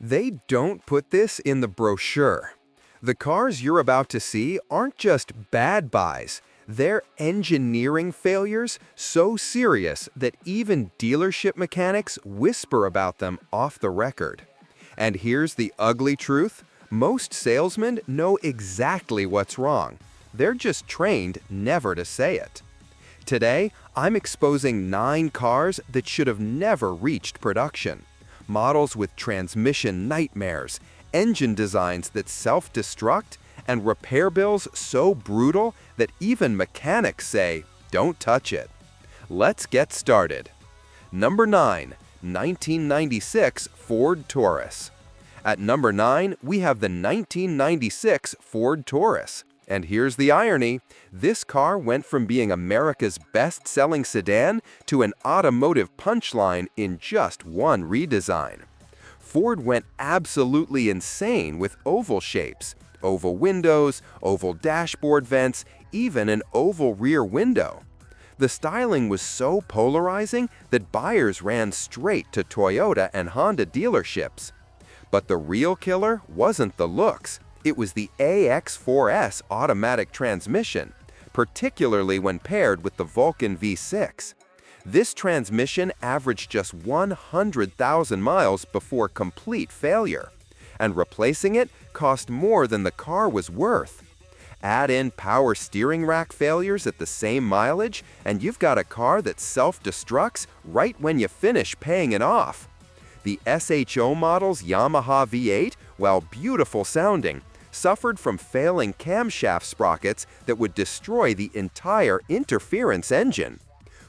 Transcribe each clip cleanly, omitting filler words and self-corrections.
They don't put this in the brochure. The cars you're about to see aren't just bad buys, they're engineering failures so serious that even dealership mechanics whisper about them off the record. And here's the ugly truth: most salesmen know exactly what's wrong. They're just trained never to say it. Today, I'm exposing 9 cars that should have never reached production. Models with transmission nightmares, engine designs that self-destruct, and repair bills so brutal that even mechanics say, "Don't touch it." Let's get started. Number 9. 1996 Ford Taurus. At number 9, we have the 1996 Ford Taurus. And here's the irony: this car went from being America's best-selling sedan to an automotive punchline in just one redesign. Ford went absolutely insane with oval shapes, oval windows, oval dashboard vents, even an oval rear window. The styling was so polarizing that buyers ran straight to Toyota and Honda dealerships. But the real killer wasn't the looks. It was the AX4S automatic transmission, particularly when paired with the Vulcan V6. This transmission averaged just 100,000 miles before complete failure, and replacing it cost more than the car was worth. Add in power steering rack failures at the same mileage, and you've got a car that self-destructs right when you finish paying it off. The SHO model's Yamaha V8, while beautiful sounding, suffered from failing camshaft sprockets that would destroy the entire interference engine.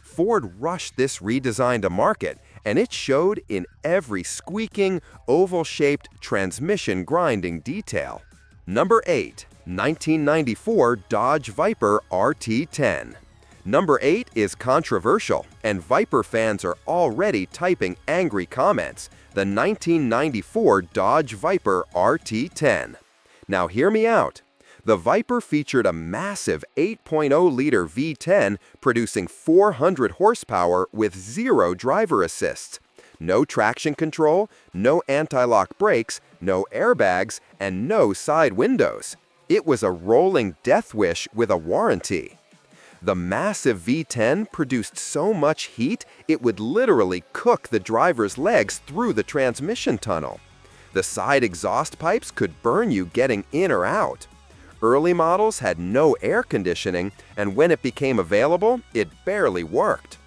Ford rushed this redesign to market, and it showed in every squeaking, oval-shaped transmission grinding detail. Number 8. 1994 Dodge Viper RT10. Number 8 is controversial, and Viper fans are already typing angry comments: the 1994 Dodge Viper RT10. Now hear me out. The Viper featured a massive 8.0-liter V10 producing 400 horsepower with 0 driver assists, no traction control, no anti-lock brakes, no airbags, and no side windows. It was a rolling death wish with a warranty. The massive V10 produced so much heat it would literally cook the driver's legs through the transmission tunnel. The side exhaust pipes could burn you getting in or out. Early models had no air conditioning, and when it became available, it barely worked.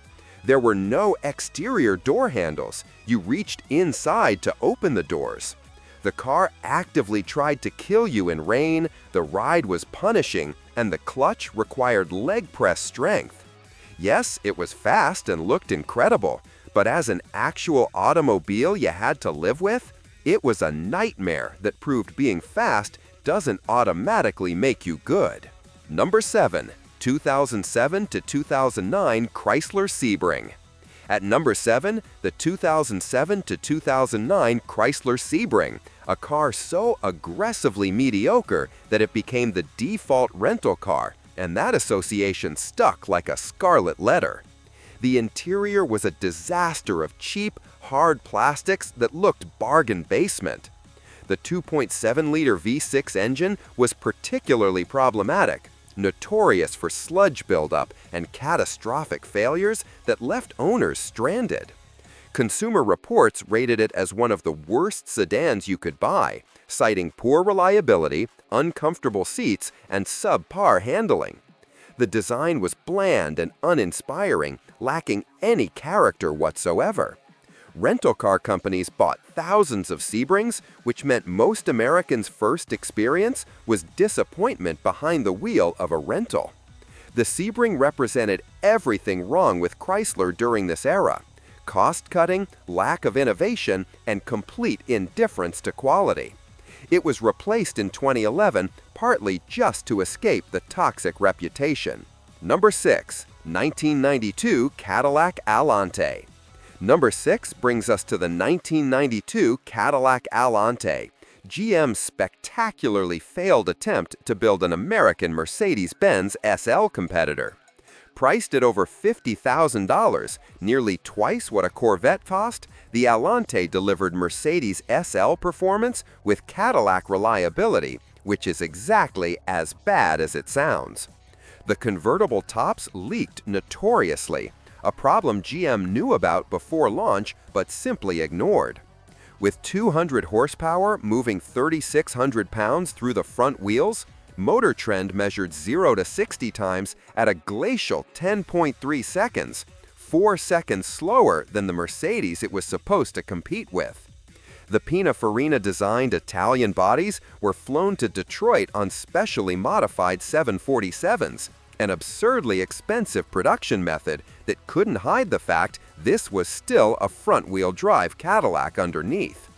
There were no exterior door handles. You reached inside to open the doors. The car actively tried to kill you in rain, the ride was punishing, and the clutch required leg press strength. Yes, it was fast and looked incredible, but as an actual automobile you had to live with, it was a nightmare that proved being fast doesn't automatically make you good. Number 7. 2007 to 2009 Chrysler Sebring. At number 7, the 2007 to 2009 Chrysler Sebring, a car so aggressively mediocre that it became the default rental car, and that association stuck like a scarlet letter. The interior was a disaster of cheap, hard plastics that looked bargain basement. The 2.7-liter V6 engine was particularly problematic, notorious for sludge buildup and catastrophic failures that left owners stranded. Consumer Reports rated it as one of the worst sedans you could buy, citing poor reliability, uncomfortable seats, and subpar handling. The design was bland and uninspiring, lacking any character whatsoever. Rental car companies bought thousands of Sebrings, which meant most Americans' first experience was disappointment behind the wheel of a rental. The Sebring represented everything wrong with Chrysler during this era: cost-cutting, lack of innovation, and complete indifference to quality. It was replaced in 2011, partly just to escape the toxic reputation. Number 6. 1992 Cadillac Alante. Number 6 brings us to the 1992 Cadillac Alante, GM's spectacularly failed attempt to build an American Mercedes-Benz SL competitor. Priced at over $50,000, nearly twice what a Corvette cost, The Alante delivered Mercedes SL performance with Cadillac reliability, which is exactly as bad as it sounds. The convertible tops leaked notoriously, a problem GM knew about before launch but simply ignored. With 200 horsepower moving 3,600 pounds through the front wheels, Motor Trend measured 0 to 60 times at a glacial 10.3 seconds, 4 seconds slower than the Mercedes it was supposed to compete with. The Pininfarina-designed Italian bodies were flown to Detroit on specially modified 747s, an absurdly expensive production method that couldn't hide the fact this was still a front-wheel drive Cadillac underneath.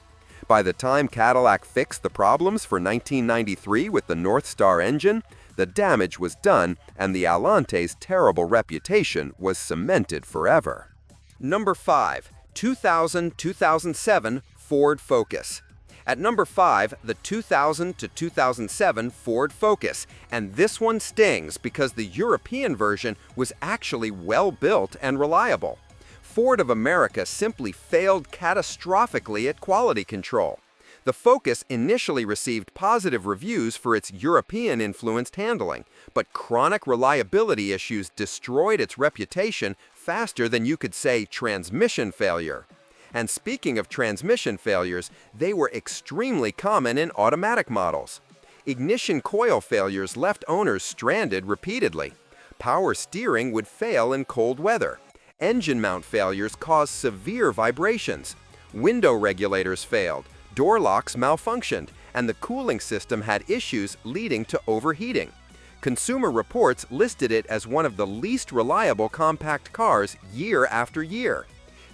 By the time Cadillac fixed the problems for 1993 with the North Star engine, the damage was done and the Alante's terrible reputation was cemented forever. Number 5. 2000-2007 Ford Focus. At number 5, the 2000 to 2007 Ford Focus, and this one stings because the European version was actually well-built and reliable. Ford of America simply failed catastrophically at quality control. The Focus initially received positive reviews for its European-influenced handling, but chronic reliability issues destroyed its reputation faster than you could say transmission failure. And speaking of transmission failures, they were extremely common in automatic models. Ignition coil failures left owners stranded repeatedly. Power steering would fail in cold weather. Engine mount failures caused severe vibrations. Window regulators failed, door locks malfunctioned, and the cooling system had issues leading to overheating. Consumer Reports listed it as one of the least reliable compact cars year after year.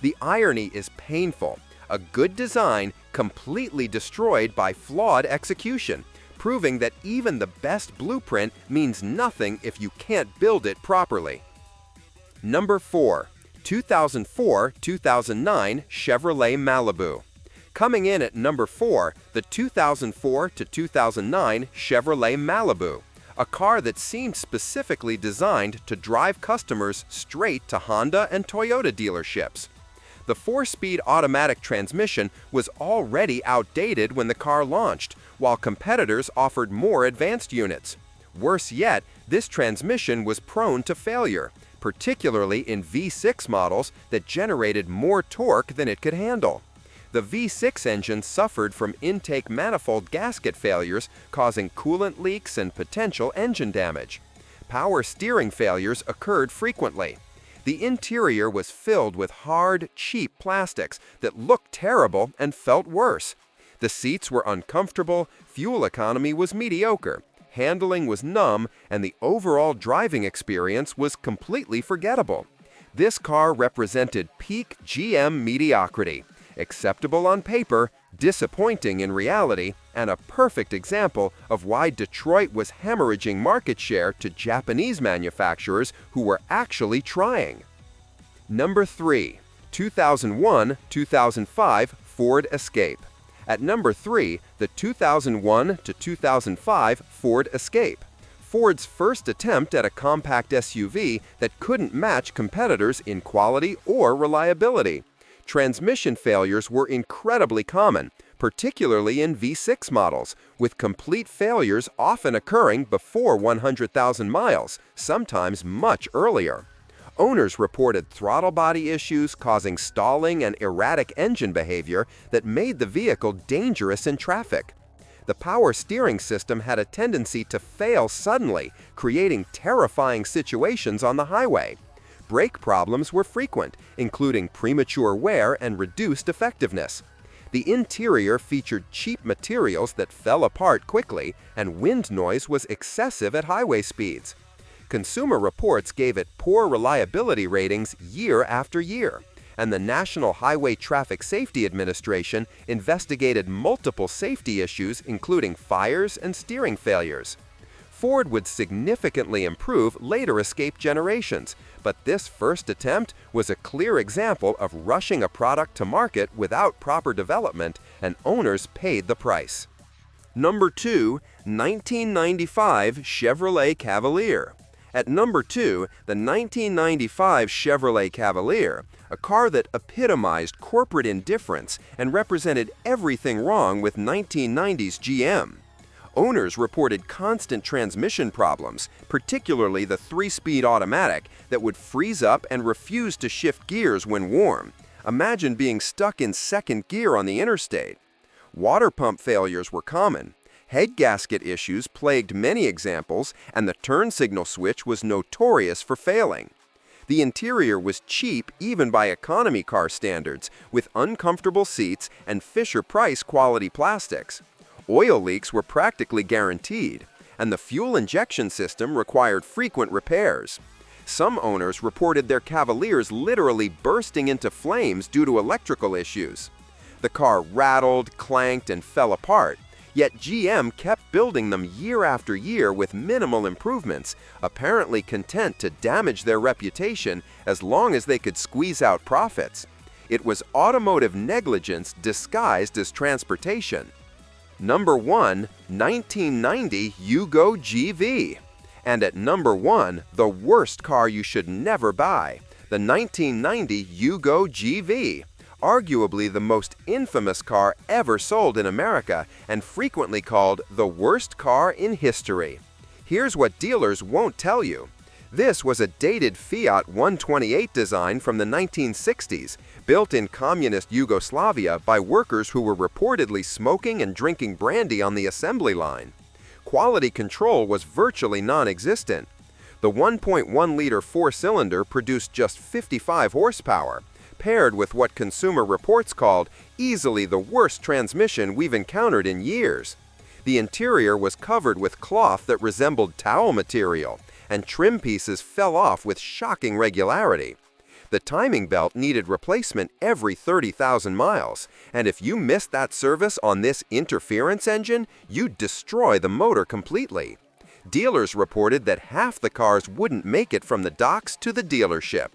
The irony is painful. A good design completely destroyed by flawed execution, proving that even the best blueprint means nothing if you can't build it properly. Number 4. 2004-2009 Chevrolet Malibu. Coming in at number 4, the 2004 to 2009 Chevrolet Malibu, a car that seemed specifically designed to drive customers straight to Honda and Toyota dealerships. The 4-speed automatic transmission was already outdated when the car launched, while competitors offered more advanced units. Worse yet, this transmission was prone to failure, particularly in V6 models that generated more torque than it could handle. The V6 engine suffered from intake manifold gasket failures, causing coolant leaks and potential engine damage. Power steering failures occurred frequently. The interior was filled with hard, cheap plastics that looked terrible and felt worse. The seats were uncomfortable, fuel economy was mediocre, handling was numb, and the overall driving experience was completely forgettable. This car represented peak GM mediocrity, acceptable on paper, disappointing in reality, and a perfect example of why Detroit was hemorrhaging market share to Japanese manufacturers who were actually trying. Number 3. 2001-2005 Ford Escape. At number 3, the 2001 to 2005 Ford Escape, Ford's first attempt at a compact SUV that couldn't match competitors in quality or reliability. Transmission failures were incredibly common, particularly in V6 models, with complete failures often occurring before 100,000 miles, sometimes much earlier. Owners reported throttle body issues causing stalling and erratic engine behavior that made the vehicle dangerous in traffic. The power steering system had a tendency to fail suddenly, creating terrifying situations on the highway. Brake problems were frequent, including premature wear and reduced effectiveness. The interior featured cheap materials that fell apart quickly, and wind noise was excessive at highway speeds. Consumer Reports gave it poor reliability ratings year after year, and the National Highway Traffic Safety Administration investigated multiple safety issues including fires and steering failures. Ford would significantly improve later Escape generations, but this first attempt was a clear example of rushing a product to market without proper development, and owners paid the price. Number 2. 1995 Chevrolet Cavalier. At number 2, the 1995 Chevrolet Cavalier, a car that epitomized corporate indifference and represented everything wrong with 1990s GM. Owners reported constant transmission problems, particularly the 3-speed automatic that would freeze up and refuse to shift gears when warm. Imagine being stuck in second gear on the interstate. Water pump failures were common. Head gasket issues plagued many examples, and the turn signal switch was notorious for failing. The interior was cheap even by economy car standards, with uncomfortable seats and Fisher-Price quality plastics. Oil leaks were practically guaranteed, and the fuel injection system required frequent repairs. Some owners reported their Cavaliers literally bursting into flames due to electrical issues. The car rattled, clanked, and fell apart, yet GM kept building them year after year with minimal improvements, apparently content to damage their reputation as long as they could squeeze out profits. It was automotive negligence disguised as transportation. Number 1, 1990 Yugo GV. And at number 1, the worst car you should never buy, the 1990 Yugo GV. Arguably the most infamous car ever sold in America and frequently called the worst car in history. Here's what dealers won't tell you. This was a dated Fiat 128 design from the 1960s, built in communist Yugoslavia by workers who were reportedly smoking and drinking brandy on the assembly line. Quality control was virtually non-existent. The 1.1-liter four-cylinder produced just 55 horsepower, paired with what Consumer Reports called easily the worst transmission we've encountered in years. The interior was covered with cloth that resembled towel material, and trim pieces fell off with shocking regularity. The timing belt needed replacement every 30,000 miles, and if you missed that service on this interference engine, you'd destroy the motor completely. Dealers reported that half the cars wouldn't make it from the docks to the dealership.